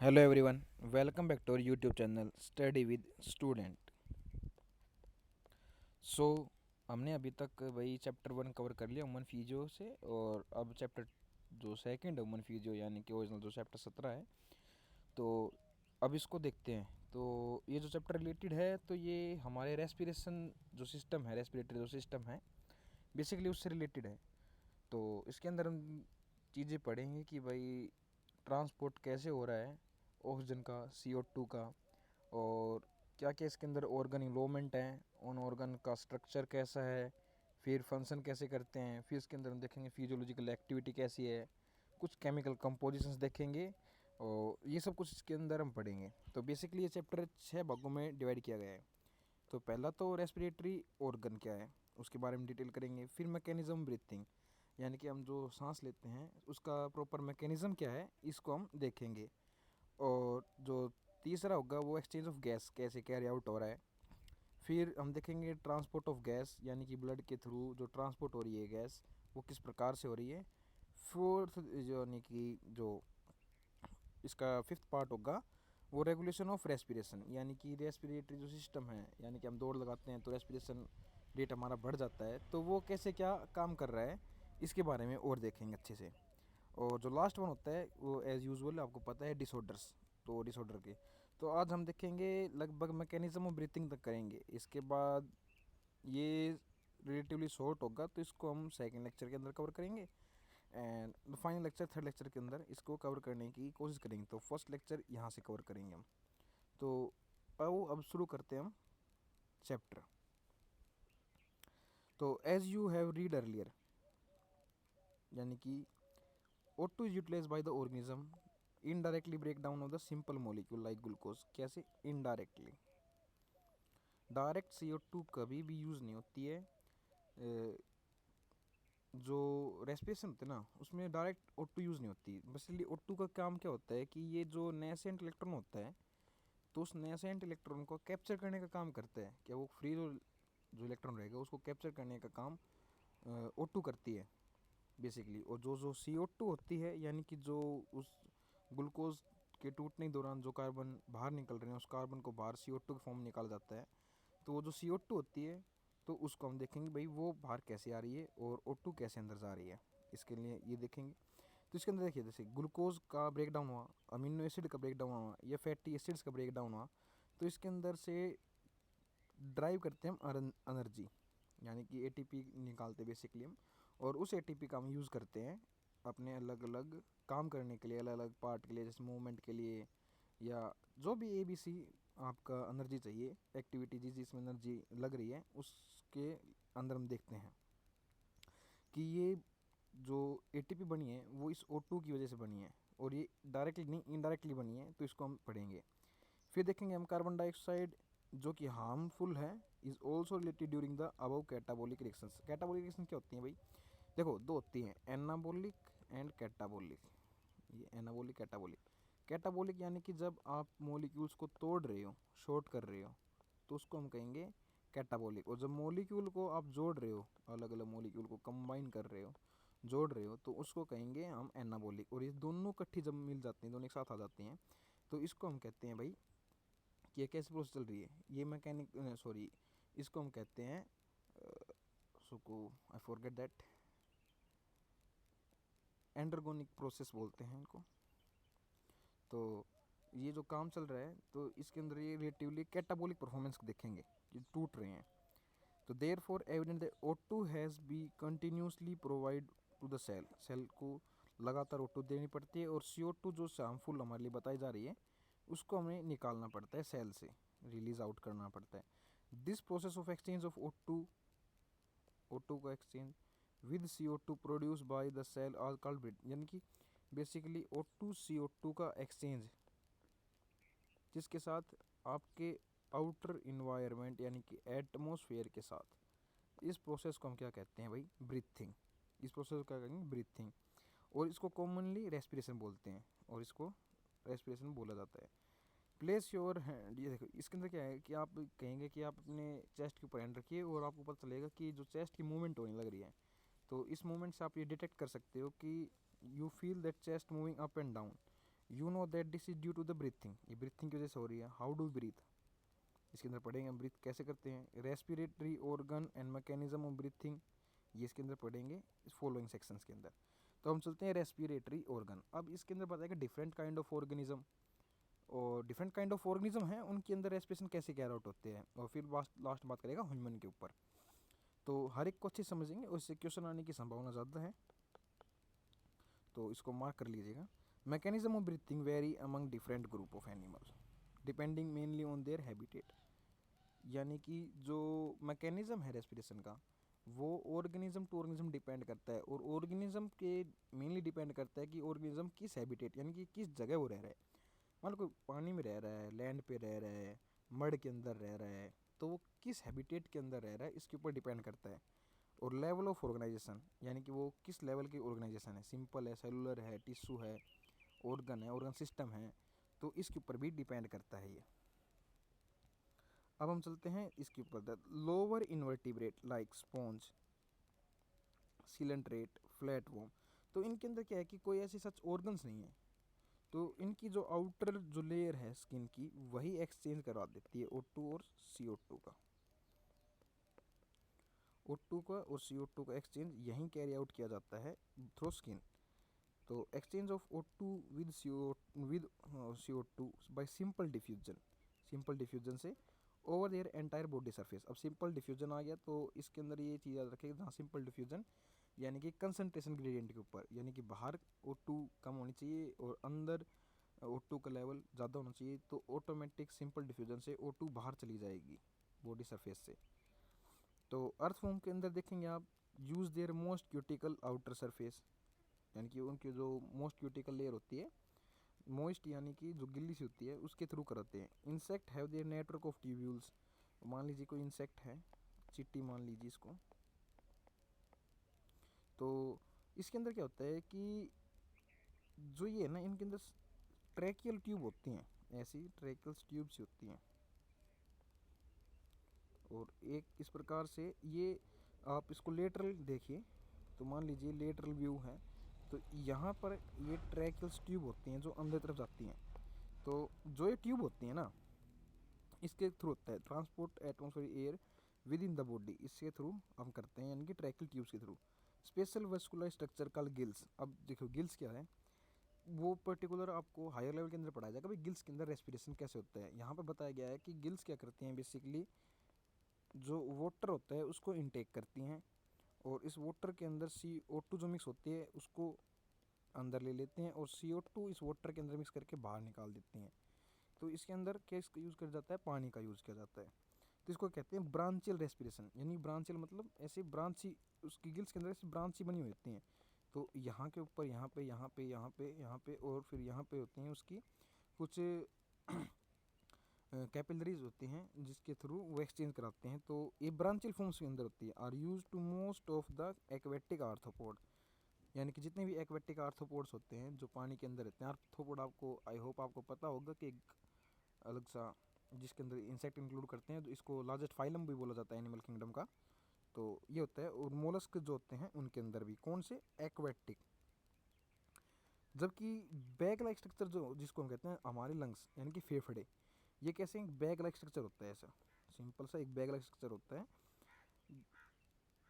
Hello everyone, welcome back to our YouTube channel study with student. So हमने अभी तक वही चैप्टर 1 कवर कर लिया उमन फीजियो से, और अब चैप्टर जो सेकंड है उमन फीजियो यानी कि ओरिजिनल जो चैप्टर 17 है, तो अब इसको देखते हैं। तो ये जो चैप्टर रिलेटेड है तो ये हमारे रेस्पिरेशन जो सिस्टम है, रेस्पिरेटरी जो सिस्टम है, बेसिकली उससे रिलेटेड है। तो इसके अंदर हम चीज़ें पढ़ेंगे कि भाई ट्रांसपोर्ट कैसे हो रहा है ऑक्सीजन का, CO2 का, और क्या क्या इसके अंदर ऑर्गन इन्वॉल्वमेंट हैं, उन ऑर्गन का स्ट्रक्चर कैसा है, फिर फंक्शन कैसे करते हैं, फिर इसके अंदर हम देखेंगे फिजियोलॉजिकल एक्टिविटी कैसी है, कुछ केमिकल कंपोजिशंस देखेंगे, और ये सब कुछ इसके अंदर हम पढ़ेंगे। तो बेसिकली ये चैप्टर 6 भागों में डिवाइड किया गया है। तो पहला तो रेस्पिरेटरी ऑर्गन क्या है उसके बारे में डिटेल करेंगे, फिर मैकेनिज्म ब्रीथिंग यानी कि हम जो सांस लेते हैं उसका प्रॉपर मैकेनिज्म क्या है इसको हम देखेंगे, और जो तीसरा होगा वो एक्सचेंज ऑफ गैस कैसे कैरी आउट हो रहा है। फिर हम देखेंगे ट्रांसपोर्ट ऑफ गैस यानी कि ब्लड के थ्रू जो ट्रांसपोर्ट हो रही है गैस वो किस प्रकार से हो रही है। फोर्थ जो यानी कि जो इसका फिफ्थ पार्ट होगा वो रेगुलेशन ऑफ रेस्पिरेशन यानी कि रेस्पिरेटरी जो सिस्टम है, यानी कि हम दौड़ लगाते हैं तो रेस्पिरेशन रेट हमारा बढ़ जाता है, तो वो कैसे क्या काम कर रहा है इसके बारे में और देखेंगे अच्छे से। और जो लास्ट वन होता है वो एज़ यूजुअल आपको पता है डिसऑर्डर्स, तो डिसऑर्डर के तो आज हम देखेंगे लगभग मैकेनिज्म ऑफ ब्रीथिंग तक करेंगे। इसके बाद ये रिलेटिवली शॉर्ट होगा तो इसको हम सेकंड लेक्चर के अंदर कवर करेंगे, and final lecture third lecture के अंदर इसको कवर करने की कोशिश करेंगे। तो फर्स्ट लेक्चर यहाँ से कवर करेंगे हम। तो अब शुरू करते हैं हम चैप्टर। तो as you have read earlier यानी कि O2 is utilized by the organism indirectly breakdown of the simple molecule like glucose। कैसे इनडायरेक्टली, डायरेक्ट CO2 कभी भी यूज़ नहीं होती है। जो रेस्पिरेशन होते हैं ना उसमें डायरेक्ट O2 यूज़ नहीं होती। बेसिकली O2 का काम क्या होता है कि ये जो नेसेंट इलेक्ट्रॉन होता है तो उस नेसेंट इलेक्ट्रॉन को कैप्चर करने का काम करता है। क्या वो फ्री जो इलेक्ट्रॉन रहेगा उसको कैप्चर करने का काम O2 करती है बेसिकली। और जो जो CO2 होती है यानी कि जो उस ग्लूकोज के टूटने के दौरान जो कार्बन बाहर निकल रहे हैं उस कार्बन को बाहर CO2 के फॉर्म में निकाला जाता है। तो वो जो CO2 होती है तो उसको हम देखेंगे भाई वो बाहर कैसे आ रही है और O2 कैसे अंदर जा रही है, इसके लिए ये देखेंगे। तो इसके अंदर देखिए जैसे ग्लूकोज का ब्रेक डाउन हुआ, अमीनो एसिड का ब्रेक डाउन हुआ या फैटी एसिड्स का ब्रेक डाउन हुआ, तो इसके अंदर से ड्राइव करते हैं हम एनर्जी यानी कि ATP निकालते बेसिकली हम, और उस ATP का हम यूज़ करते हैं अपने अलग अलग काम करने के लिए, अलग अलग पार्ट के लिए, जैसे मूवमेंट के लिए या जो भी ABC आपका एनर्जी चाहिए, एक्टिविटी जिसमें एनर्जी लग रही है उसके अंदर हम देखते हैं कि ये जो ATP बनी है वो इस O2 की वजह से बनी है, और ये डायरेक्टली नहीं इनडायरेक्टली बनी है, तो इसको हम पढ़ेंगे। फिर देखेंगे हम कार्बन डाइऑक्साइड जो कि हार्मफुल है is also related during the above catabolic reactions. Catabolic reaction क्या होती हैं भाई, देखो दो होती हैं, एनाबोलिक एंड कैटाबोलिक। ये एनाबोलिक कैटाबोलिक। कैटाबोलिक यानी कि जब आप मॉलिक्यूल्स को तोड़ रहे हो, शॉर्ट कर रहे हो, तो उसको हम कहेंगे कैटाबोलिक। और जब मॉलिक्यूल को आप जोड़ रहे हो, अलग अलग मॉलिक्यूल को कंबाइन कर रहे हो, जोड़ रहे हो, तो उसको कहेंगे हम एनाबोलिक। और ये दोनों इकट्ठी जब मिल जाती हैं, दोनों एक साथ आ जाती हैं, तो इसको हम कहते हैं भाई कि ये कैसी प्रोसेस चल रही है, ये मैकेनिक सॉरी इसको हम कहते हैं सुको I forget that, endergonic process बोलते हैं इनको। तो ये जो काम चल रहा है तो इसके अंदर ये रिलेटिवली कैटाबोलिक परफॉर्मेंस देखेंगे, ये टूट रहे हैं। तो therefore evident that O2 has be continuously provide to the cell, cell को लगातार O2 देनी पड़ती है, और CO2 जो हार्मफुल हमारे लिए बताई जा रही है उसको हमें निकालना पड़ता है, सेल से रिलीज आउट करना पड़ता है। This process of exchange of O2 का exchange with CO2 produce by the cell are called breath, यानी कि बेसिकली O2 CO2 का एक्सचेंज जिसके साथ आपके आउटर इन्वायरमेंट यानी कि एटमोसफेयर के साथ, इस प्रोसेस को हम क्या कहते हैं भाई, ब्रीथिंग। इस प्रोसेस को क्या कहेंगे, ब्रीथिंग। और इसको कॉमनली रेस्पिरेशन बोलते हैं, और इसको रेस्पिरेशन बोला जाता है। प्लेस योर हैंड, ये देखो इसके अंदर क्या है कि आप कहेंगे कि आप अपने चेस्ट के ऊपर हैंड रखिए और आपको पता चलेगा कि जो चेस्ट की मूवमेंट होने लग रही है, तो इस मूवमेंट से आप ये डिटेक्ट कर सकते हो कि you feel that chest moving up and down. You know that this is due to the breathing, ये ब्रीथिंग की वजह से हो रही है। हाउ डू ब्रीथ, इसके अंदर पढ़ेंगे हम ब्रीथ कैसे करते हैं। Respiratory organ and mechanism of breathing, ये इसके अंदर पढ़ेंगे इस फॉलोइंग सेक्शंस के अंदर। तो हम चलते हैं रेस्पिरेटरी ऑर्गन। अब इसके अंदर बताएगा डिफरेंट काइंड ऑफ ऑर्गेनिज्म, और डिफरेंट काइंड ऑफ ऑर्गेनिज्म हैं उनके अंदर रेस्पिरेशन कैसे कैर आउट होते हैं, और फिर लास्ट बात करेगा ह्यूमन के ऊपर। तो हर एक को अच्छे समझेंगे और इससे क्वेश्चन आने की संभावना ज़्यादा है, तो इसको मार्क कर लीजिएगा। Mechanism of breathing very among different group of animals depending mainly on their habitat, यानी कि जो मैकेनिज्म है रेस्पिरेशन का वो ऑर्गेनिज्म टू ऑर्गेनिज्म डिपेंड करता है, और ऑर्गेनिज्म के मेनली डिपेंड करता है कि ऑर्गेनिज्म किस हैबिटेट यानी कि किस जगह वो रह रहा है। मान लो कोई पानी में रह रहा है, लैंड पे रह रहा है, मड के अंदर रह रहा है, तो वो किस हैबिटेट के अंदर रह रहा है इसके ऊपर डिपेंड करता है। और लेवल ऑफ ऑर्गेनाइजेशन, यानी कि वो किस लेवल की ऑर्गेनाइजेशन है, सिंपल है, सेलुलर है, टिश्यू है, ऑर्गन है, ऑर्गन सिस्टम है, तो इसके ऊपर भी डिपेंड करता है ये। अब हम चलते हैं इसके ऊपर, the lower invertebrate like sponge, coelenterate, flat warm, तो इनके अंदर क्या है कि कोई ऐसी सच ऑर्गन्स नहीं है, तो इनकी जो आउटर जो लेयर है स्किन की वही एक्सचेंज करवा देती है O2 और CO2 का। O2 का और CO2 का एक्सचेंज यहीं कैरी आउट किया जाता है थ्रू स्किन। तो exchange of O2 with CO2 by simple diffusion से over there entire body surface. अब सिंपल डिफ्यूजन आ गया तो इसके अंदर ये चीज़ याद रखें, जहाँ सिंपल डिफ्यूजन यानी कि कंसंट्रेशन ग्रेडियंट के ऊपर, यानी कि बाहर O2 कम होनी चाहिए और अंदर O2 का लेवल ज़्यादा होना चाहिए, तो ऑटोमेटिक सिंपल डिफ्यूजन से O2 बाहर चली जाएगी बॉडी सरफेस से। तो अर्थ फॉर्म के अंदर देखेंगे आप, use their most cuticle outer surface, यानी कि उनकी जो मोस्ट क्यूटिकल लेयर होती है, मोइस्ट यानी कि जो गिल्ली सी होती है उसके थ्रू कराते हैं। Insect have their network of tubules, मान लीजिए कोई इंसेक्ट है, चींटी मान लीजिए इसको, तो इसके अंदर क्या होता है कि जो ये है ना इनके अंदर ट्रैकियल ट्यूब होती हैं, ऐसी ट्रैकियल ट्यूब्स होती हैं, और एक इस प्रकार से ये आप इसको लेटरल देखिए, तो मान लीजिए लेटरल व्यू है, तो यहाँ पर ये ट्रैकियल ट्यूब होती हैं जो अंदर तरफ जाती हैं। तो जो ये ट्यूब होती हैं ना इसके थ्रू होता है transport atmospheric air with in the body, इसके थ्रू हम करते हैं, यानी कि ट्रैकियल ट्यूब्स के थ्रू। स्पेशल वेस्कुलर स्ट्रक्चर कल गिल्स, अब देखो गिल्स क्या है वो पर्टिकुलर आपको हायर लेवल के अंदर पढ़ाया जाएगा भाई गिल्स के अंदर रेस्पिरेशन कैसे होता है। यहाँ पर बताया गया है कि गिल्स क्या करती हैं, बेसिकली जो वाटर होता है उसको इनटेक करती हैं, और इस वाटर के अंदर CO2 जो मिक्स होती है उसको अंदर ले लेते हैं, और CO2 इस वाटर के अंदर मिक्स करके बाहर निकाल देती हैं। तो इसके अंदर क्या इसका यूज़ किया जाता है, पानी का यूज़ किया जाता है। तो इसको कहते हैं ब्रांचियल रेस्पिरेशन, यानी ब्रांचियल मतलब ऐसी ब्रांच ही उसकी गिल्स के अंदर ऐसी ब्रांच ही बनी हुई होती हैं। तो यहाँ के ऊपर यहाँ पे यहाँ पे यहाँ पे यहाँ पे और फिर यहाँ पे होती हैं उसकी कुछ कैपिलरीज होती हैं जिसके थ्रू वो एक्सचेंज कराते हैं। तो ये ब्रांचियल फॉर्म्स के अंदर होती है। Are use to most of the aquatic arthropod, यानी कि जितने भी एक्वेटिक आर्थ्रोपोड्स होते हैं जो पानी के अंदर रहते हैं। आर्थ्रोपोड आपको आई होप आपको पता होगा कि एक अलग सा जिसके अंदर इंसेक्ट इंक्लूड करते हैं, तो इसको लार्जेस्ट फाइलम भी बोला जाता है एनिमल किंगडम का। तो ये होता है, और मोलस्क जो होते हैं उनके अंदर भी कौन से एक्वेटिक। जबकि बैग लाइक स्ट्रक्चर जो जिसको हम कहते हैं हमारे लंग्स यानी कि फेफड़े, ये कैसे एक बैग लाइक स्ट्रक्चर होता है, ऐसा सिंपल सा एक बैग लाइक स्ट्रक्चर होता है,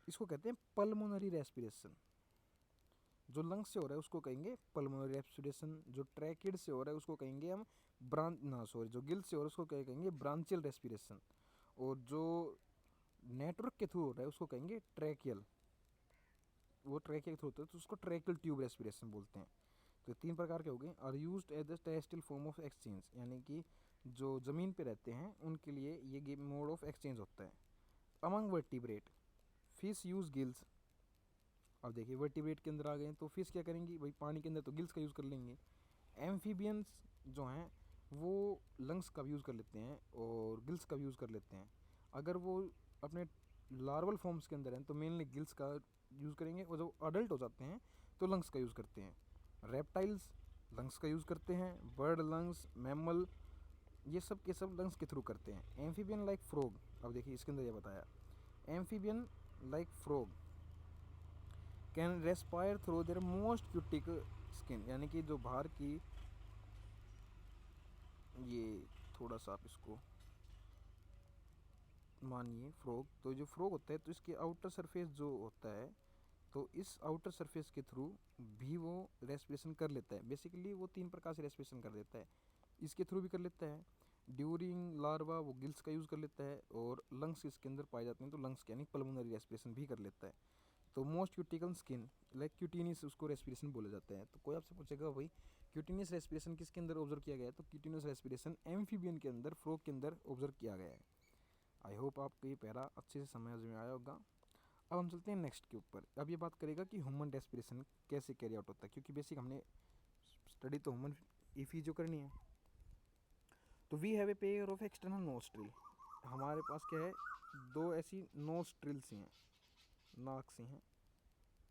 इसको कहते हैं पल्मोनरी रेस्पिरेशन। जो लंग्स से हो रहा है उसको कहेंगे पल्मोनरी रेस्पिरेशन, जो ट्रैकिड से हो रहा है उसको कहेंगे हम जो गिल से हो रहा है उसको कहेंगे ब्रांचियल रेस्पिरेशन, और जो नेटवर्क के थ्रू हो रहा है उसको कहेंगे ट्रैकियल, वो ट्रैकियल थ्रू होता है तो उसको ट्रैकियल ट्यूब रेस्पिरेशन बोलते हैं। तो तीन प्रकार के हो गए। Are used as the terrestrial form of exchange, यानी कि जो ज़मीन पे रहते हैं उनके लिए ये मोड ऑफ एक्सचेंज होता है। Among vertebrate fish use gills, अब देखिए वर्टिब्रेट के अंदर आ गए तो फिश क्या करेंगी भाई, पानी के अंदर तो गिल्स का यूज़ कर लेंगे। एम्फीबियंस जो हैं वो लंग्स का यूज़ कर लेते हैं और गिल्स का यूज़ कर लेते हैं। अगर वो अपने लार्वल फॉर्म्स के अंदर हैं तो मेनली गिल्स का यूज़ करेंगे, और जब अडल्ट हो जाते हैं तो लंग्स का यूज़ करते हैं। रेप्टाइल्स लंग्स का यूज़ करते हैं, बर्ड लंग्स, मैमल, ये सब के सब लंग्स के थ्रू करते हैं। एम्फीबियन लाइक फ्रॉग, अब देखिए इसके अंदर ये बताया, amphibian like frog can respire through their most cutic skin, यानी कि जो बाहर की ये थोड़ा सा आप इसको मानिए फ्रॉग, तो जो फ्रॉग होता है तो इसके आउटर सरफेस जो होता है, तो इस आउटर सरफेस के थ्रू भी वो रेस्पिरेशन कर लेता है। बेसिकली वो 3 प्रकार से रेस्पिरेशन कर देता है, इसके थ्रू भी कर लेता है, ड्यूरिंग लार्वा वो गिल्स का यूज़ कर लेता है, और लंग्स इसके अंदर पाए जाते हैं तो लंग्स यानी पल्मोनरी रेस्पिरेशन भी कर लेता है। तो मोस्ट क्यूटिकल स्किन लाइक क्यूटिनियस उसको रेस्पिरेशन बोला जाता है। तो कोई आपसे पूछेगा भाई क्यूटिनियस रेस्पिरेशन किसके अंदर ऑब्जर्व किया गया है, तो क्यूटिनियस रेस्पिरेशन एम्फीबियन के अंदर, फ्रॉग के अंदर ऑब्जर्व किया गया है। आई होप आपको ये पैरा अच्छे से समझ में आया होगा। अब हम चलते हैं नेक्स्ट के ऊपर। अब ये बात करेगा कि ह्यूमन रेस्पिरेशन कैसे कैरी आउट होता है, क्योंकि बेसिक हमने स्टडी तो ह्यूमन ईफी जो करनी है। तो we have a pair of external nostril, हमारे पास क्या है, 2 ऐसी नोस्ट्रिल्स हैं, नाक सी हैं,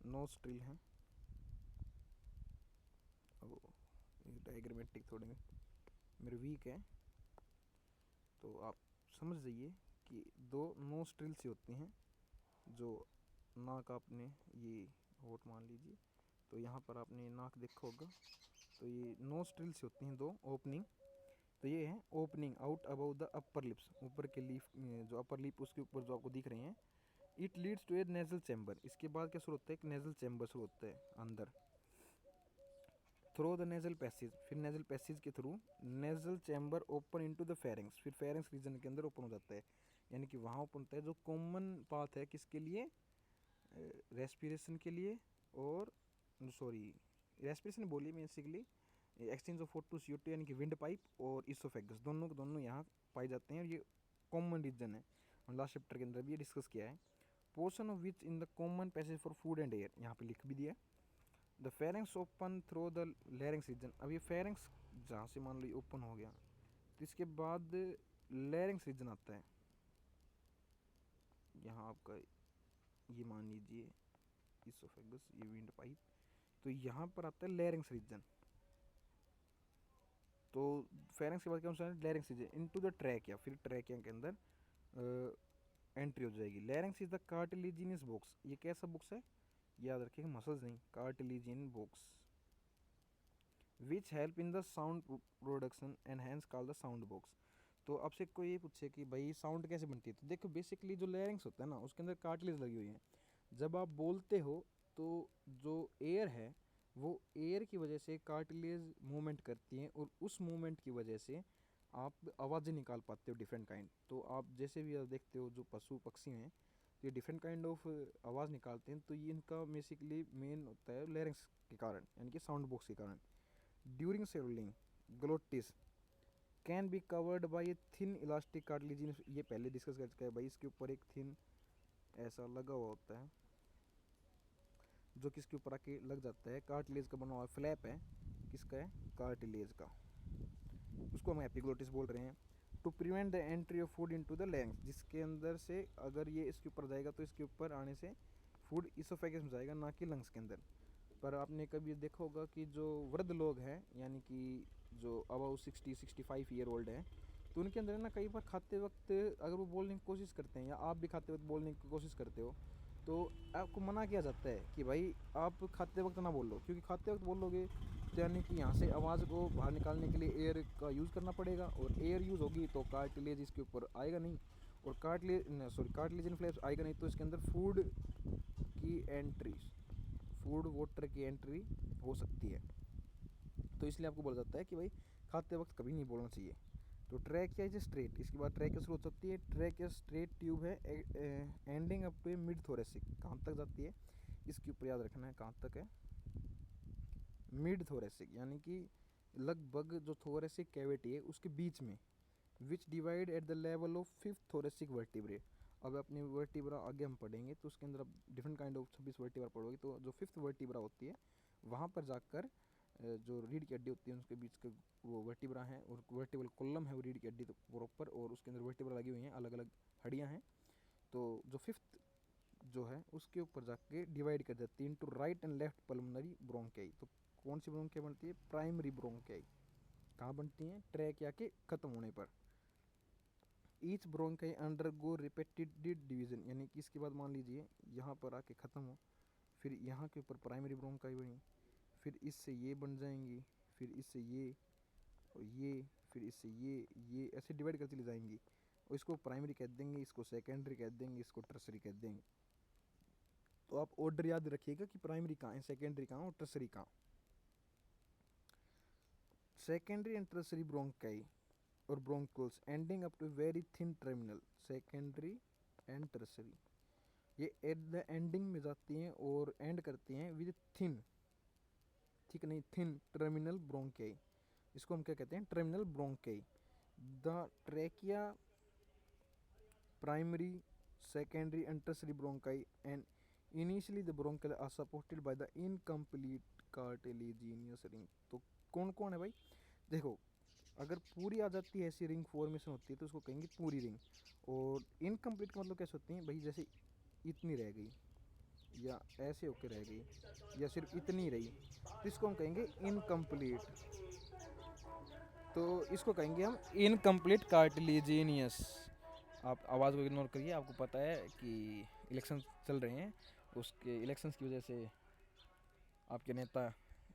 नोस्ट्रिल हैं। ओ डायग्रामेटिक थोड़े मेरे वीक है, तो आप समझ जाइए कि 2 नोस्ट्रिल से होती हैं, जो नाक आपने ये होठ मान लीजिए, तो यहाँ पर आपने नाक देखा होगा, तो ये नोस्ट्रिल से होती हैं 2 ओपनिंग। तो ये है opening out about the upper lips, ऊपर के लीफ जो अपर लिप उसके ऊपर जो आपको दिख रहे हैं। It leads to a nasal chamber, इसके बाद क्या शुरू होता है, एक नेजल चैम्बर शुरू होता है अंदर। थ्रो द नेजल पैसेज, फिर नेजल पैसेज के through nasal chamber open into the pharynx, फिर फेरिंग्स रीजन के अंदर ओपन हो जाता है, यानी कि वहाँ ओपन होता है जो कॉमन पाथ है किसके लिए, रेस्पिरेशन के लिए, और सॉरी रेस्पिरेशन बोलिए basically exchange of O2 CO2 यानी कि विंड पाइप और इसोफेगस दोनों के दोनों यहाँ पाए जाते हैं, और ये कॉमन रीजन है। हम लास्ट चैप्टर के अंदर भी ये डिस्कस किया है। Portion of which in the common passage for food and air, यहाँ पे लिख भी दिया। The pharynx open through the larynx region, अब ये फेरिंग्स जहाँ से मान लो ओपन हो गया, तो इसके बाद लैरिंग्स रीजन आता है, यहाँ आपका ये मान लीजिए इसोफेगस, ये विंड पाइप, तो यहाँ पर आता है लैरिंग्स रीजन। तो फेरिंग्स के बाद क्या होता है, larynx region into the trachea, फिर ट्रैकिया के अंदर एंट्री हो जाएगी। Larynx is the cartilaginous box, ये कैसा बॉक्स है, याद रखिएगा मसल्स नहीं, cartilagin box, which help in the sound production and hence called the sound box. तो आपसे कोई ये पूछे कि भाई साउंड कैसे बनती है, तो देखो बेसिकली जो लैरिंग्स होता है ना उसके अंदर कार्टिलेज लगी हुई है। जब आप बोलते हो तो जो एयर है वो एयर की वजह से कार्टिलेज मूवमेंट करती हैं, और उस मूवमेंट की वजह से आप आवाज़ें निकाल पाते हो डिफरेंट काइंड। तो आप जैसे भी आप देखते हो जो पशु पक्षी हैं तो ये डिफरेंट काइंड ऑफ आवाज़ निकालते हैं, तो ये इनका बेसिकली मेन होता है लैरिंग्स के कारण, यानी कि साउंड बॉक्स के कारण। During swallowing glottis can be covered by a thin elastic cartilaginous, ये पहले डिस्कस कर चुका है भाई, इसके ऊपर एक थिन ऐसा लगा हुआ होता है जो किसके ऊपर आके लग जाता है, कार्टिलेज का बना हुआ फ्लैप है, किसका है, कार्टिलेज का, उसको हम एपिग्लोटिस बोल रहे हैं। To prevent the entry of food into the lungs, जिसके अंदर से अगर ये इसके ऊपर जाएगा तो इसके ऊपर आने से फूड इसोफेगस में जाएगा, ना कि लंग्स के अंदर। पर आपने कभी देखा होगा कि जो वृद्ध लोग हैं, यानी कि जो अबाउ 60-65 ईयर ओल्ड हैं, तो उनके अंदर ना कई बार खाते वक्त अगर वो बोलने की कोशिश करते हैं, या आप भी खाते वक्त बोलने की कोशिश करते हो, तो आपको मना किया जाता है कि भाई आप खाते वक्त ना बोलो, क्योंकि खाते वक्त बोलोगे तो यानी कि यहाँ से आवाज़ को बाहर निकालने के लिए एयर का यूज़ करना पड़ेगा, और एयर यूज़ होगी तो कार्टिलेज इसके ऊपर आएगा नहीं, और कार्टिलेजन फ्लैप्स आएगा नहीं, तो इसके अंदर फूड की एंट्री, फूड वाटर की एंट्री हो सकती है। तो इसलिए आपको बोला जाता है कि भाई खाते वक्त कभी नहीं बोलना चाहिए। तो ट्रैकिया इज स्ट्रेट, इसके बाद ट्रैकिया शुरू हो सकती है। ट्रैकिया स्ट्रेट ट्यूब है ending up to mid thoracic, कहाँ तक जाती है, इसके ऊपर याद रखना है कहाँ तक है, मिड थोरेसिक, यानी कि लगभग जो थोरेसिक कैविटी है उसके बीच में, विच divide at the level of 5th thoracic vertebrae. अब अपनी वर्टिब्रा आगे हम पढ़ेंगे तो उसके अंदर अब डिफरेंट काइंड ऑफ 26 वर्टिब्रा पढ़ोगे, तो जो 5th वर्टिब्रा होती है वहाँ पर जाकर जो रीढ़ की हड्डी होती है उसके बीच के वो वर्टिब्रा हैं, और वर्टिबल कॉलम है वो रीढ़ की हड्डी तो प्रॉपर, और उसके अंदर वर्टिब्रा लगी हुई हैं, अलग अलग हड्डियाँ हैं। तो जो 5th जो है उसके ऊपर जाके डिवाइड कर देती है into right and left pulmonary bronchi. तो कौन सी ब्रोंकाई बनती है, प्राइमरी ब्रोंकाई, कहाँ बनती हैं, ट्रैकिया के खत्म होने पर। Each bronchi undergo repeated division, यानी कि इसके बाद मान लीजिए यहाँ पर आके ख़त्म हो, फिर यहाँ के ऊपर प्राइमरी ब्रोंकाई बनी, फिर इससे ये बन जाएंगी, फिर इससे ये, और ये, फिर इससे ये ऐसे डिवाइड करती ले जाएंगी, और इसको प्राइमरी कह देंगे, इसको सेकेंडरी कह देंगे, इसको टर्सरी कह देंगे। तो आप ऑर्डर याद रखिएगा कि प्राइमरी कहाँ है, सेकेंडरी कहाँ और टर्सरी कहाँ। सेकेंडरी एंड टर्सरी ब्रोंकाई और bronchioles ending up to very thin terminal, secondary and tertiary, ये एट द एंडिंग में जाती हैं और एंड करती हैं विद थिन, ठीक नहीं, थिन टर्मिनल ब्रोंकाई, इसको हम क्या कहते हैं, terminal bronchi. The trachea primary, secondary and tertiary bronchi, and initially the bronchi are supported by the incomplete cartilaginous ring। तो कौन कौन है भाई, देखो अगर पूरी आ जाती है ऐसी रिंग फॉर्मेशन होती है तो उसको कहेंगे पूरी रिंग, और इनकम्प्लीट का मतलब कैसे होती है भाई, जैसे इतनी रह गई या ऐसे होके रह गई या सिर्फ इतनी रही, तो इसको हम कहेंगे इनकम्प्लीट। तो इसको कहेंगे हम इनकम्प्लीट कार्टिलेजिनियस। आप आवाज़ को इग्नोर करिए, आपको पता है कि इलेक्शन चल रहे हैं, उसके इलेक्शंस की वजह से आपके नेता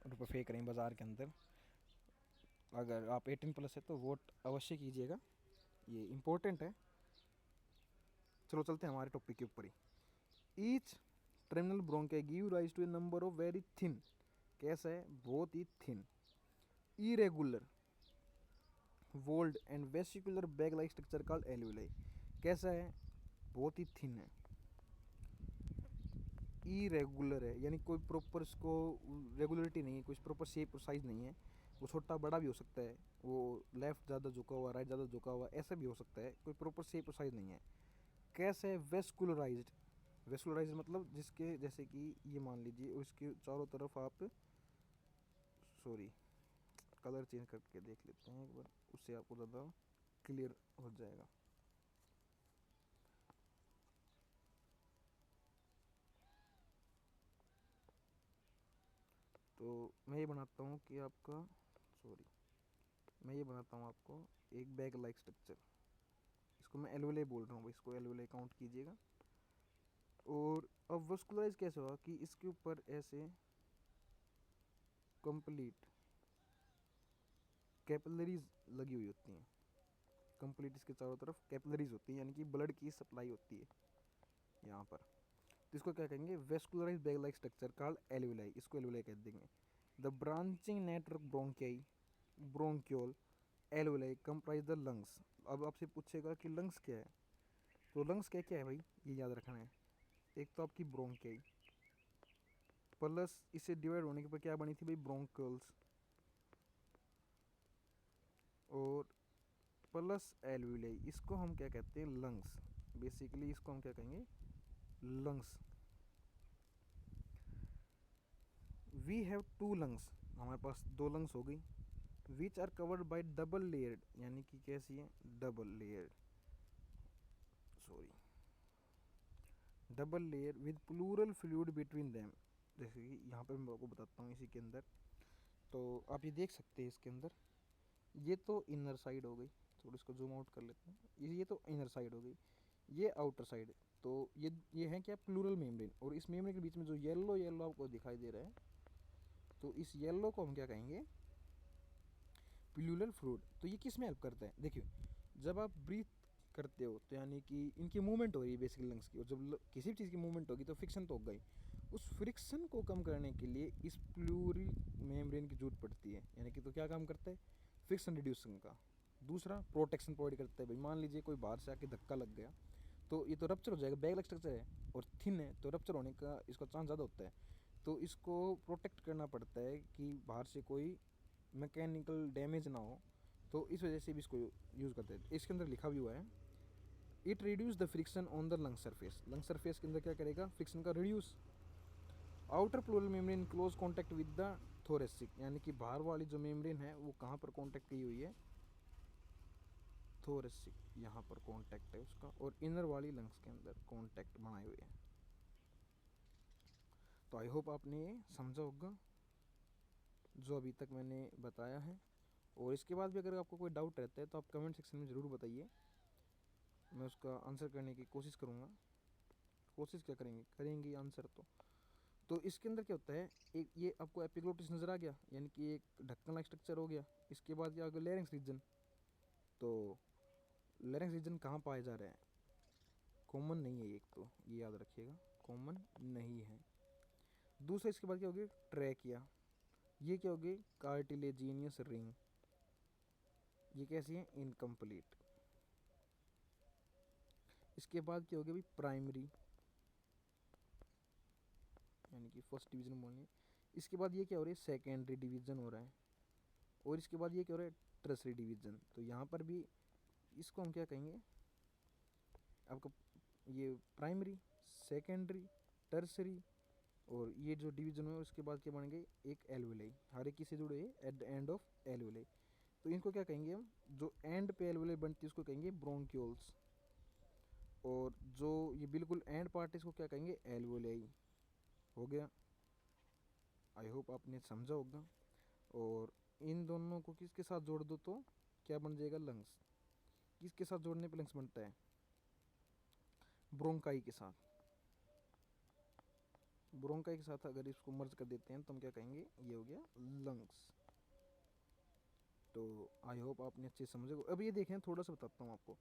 रुपये फेंक रहे हैं बाज़ार के अंदर। अगर आप 18+ है तो वोट अवश्य कीजिएगा, ये इम्पोर्टेंट है। चलो चलते हैं हमारे टॉपिक के ऊपर ही। Each terminal bronchi give rise to a number of very thin, कैसा है, बहुत ही thin, irregular walled and vesicular bag like structure called alveoli, कैसा है, बहुत ही थिन है, इरेगुलर है, यानी कोई प्रॉपर इसको रेगुलरिटी नहीं है, कोई प्रॉपर शेप और साइज नहीं है, वो छोटा बड़ा भी हो सकता है, वो लेफ्ट ज़्यादा झुका हुआ, राइट ज़्यादा झुका हुआ, ऐसा भी हो सकता है, कोई प्रॉपर शेप और साइज नहीं है। कैसे है, वेस्कुलराइज्ड, वेस्कुलराइज्ड मतलब जिसके जैसे कि ये मान लीजिए उसके चारों तरफ आप, सॉरी कलर चेंज करके देख लेते हैं एक बार, उससे आपको ज़्यादा क्लियर हो जाएगा। तो मैं ये बनाता हूँ कि आपका, सॉरी मैं ये बनाता हूँ आपको एक बैग लाइक स्ट्रक्चर, इसको मैं एलवेले बोल रहा हूँ, इसको एलवेले काउंट कीजिएगा। और अब वस्कुलराइज कैसे होगा कि इसके ऊपर ऐसे कंप्लीट कैपिलरीज लगी हुई होती हैं, कंप्लीट इसके चारों तरफ कैपिलरीज होती हैं, यानी कि ब्लड की सप्लाई होती है यहाँ पर। तो इसको क्या कहेंगे, vascularised bag like structure called alveoli, इसको एल्वेलाई कह देंगे। The branching network bronchi, bronchiole, alveoli comprise the lungs. अब आपसे पूछेगा कि लंग्स क्या है, तो लंग्स क्या क्या है भाई, ये याद रखना है। एक तो आपकी ब्रोंकियाई प्लस इसे डिवाइड होने के बाद क्या बनी थी भाई, ब्रोंक्योल्स, और प्लस एल्वेलाई, इसको हम क्या कहते हैं, लंग्स। बेसिकली इसको हम क्या कहेंगे, lungs. We have two lungs, हमारे पास दो लंग्स हो गई, which are covered by double layered, यानी कि कैसी है, double layered, sorry double layer with pleural fluid between them. जैसे कि यहाँ पर मैं आपको बताता हूँ इसी के अंदर, तो आप ये देख सकते हैं इसके अंदर, ये तो इनर साइड हो गई, थोड़ा इसको जूम आउट कर लेते हैं, ये तो इनर साइड हो गई, ये आउटर साइड। तो ये है क्या, प्लूरल मेम्ब्रेन, और इस मेम्ब्रेन के बीच में जो येलो येलो आपको दिखाई दे रहा है, तो इस येलो को हम क्या कहेंगे, प्लूरल फ्लूइड। तो ये किस में हेल्प करता है, देखिए जब आप ब्रीथ करते हो तो यानी कि इनकी मूवमेंट हो रही है बेसिकली लंग्स की, और जब किसी भी चीज़ की मूवमेंट होगी तो फ्रिक्शन तो होगा ही, उस फ्रिक्शन को कम करने के लिए इस प्लूरल मेम्ब्रेन की जरूरत पड़ती है, यानी कि तो क्या काम करता है, फ्रिक्शन रिड्यूसिंग का। दूसरा प्रोटेक्शन प्रोवाइड करता है भाई, मान लीजिए कोई बाहर से आके धक्का लग गया तो ये तो रप्चर हो जाएगा, बैग स्ट्रक्चर है और थिन है तो रप्चर होने का इसका चांस ज़्यादा होता है, तो इसको प्रोटेक्ट करना पड़ता है कि बाहर से कोई मैकेनिकल डैमेज ना हो, तो इस वजह से भी इसको यूज़ करते हैं। इसके अंदर लिखा भी हुआ है, it reduce the friction on the lung surface, lung surface के अंदर क्या करेगा, फ्रिक्शन का reduce. Outer pleural membrane close contact with the thoracic, यानी कि बाहर वाली जो मेम्ब्रेन है वो कहाँ पर कॉन्टैक्ट की हुई है, थोरेसिक, यहाँ पर कॉन्टैक्ट है उसका, और इनर वाली लंग्स के अंदर कॉन्टैक्ट बनाए हुए हैं। तो आई होप आपने ये समझा होगा जो अभी तक मैंने बताया है, और इसके बाद भी अगर आपको कोई डाउट रहता है तो आप कमेंट सेक्शन में ज़रूर बताइए, मैं उसका आंसर करने की कोशिश करूँगा। कोशिश क्या करेंगे, करेंगे आंसर तो। तो इसके अंदर क्या होता है, एक ये आपको एपिग्लोटिस नज़र आ गया, यानी कि एक ढक्कन लाइक स्ट्रक्चर हो गया। इसके बाद क्या आ गया, लैरिंक्स रीजन। तो लैरिंक्स रीजन कहाँ पाया जा रहा है, कॉमन नहीं है, एक तो ये याद रखिएगा, कॉमन नहीं है। दूसरा इसके बाद क्या हो गया, ट्रैकिया। ये क्या हो गई, कार्टिलेजिनियस रिंग। ये कैसी है, इनकम्प्लीट। इसके बाद क्या हो गया भाई, प्राइमरी, यानी कि फर्स्ट डिवीजन बोलनी है। इसके बाद ये क्या हो रहा है, सेकेंडरी डिवीजन हो रहा है। और इसके बाद ये क्या हो रहा है, टर्सरी डिवीजन। तो यहाँ पर भी इसको हम क्या कहेंगे, आपका ये प्राइमरी, सेकेंडरी, टर्सरी, और ये जो डिवीजन है उसके बाद क्या बन गए, एक एल्वेलाई, हर एक किससे जुड़े हैं, at the end of alveoli. तो इनको क्या कहेंगे हम, जो एंड पे एल्वेलाई बनती है उसको कहेंगे ब्रोंक्यूल्स, और जो ये बिल्कुल एंड पार्ट है इसको क्या कहेंगे, एल्वेलाई। हो गया, आई होप आपने समझा होगा। और इन दोनों को किसके साथ जोड़ दो तो क्या बन जाएगा, लंग्स। किसके साथ जोड़ने पे लंग्स बनता है, ब्रोंकाई के साथ। ब्रोंकाई के साथ अगर इसको मर्ज कर देते हैं तो हम क्या कहेंगे, ये हो गया लंग्स। तो आई होप आपने अच्छे समझे। अब ये देखें, थोड़ा सा बताता हूँ आपको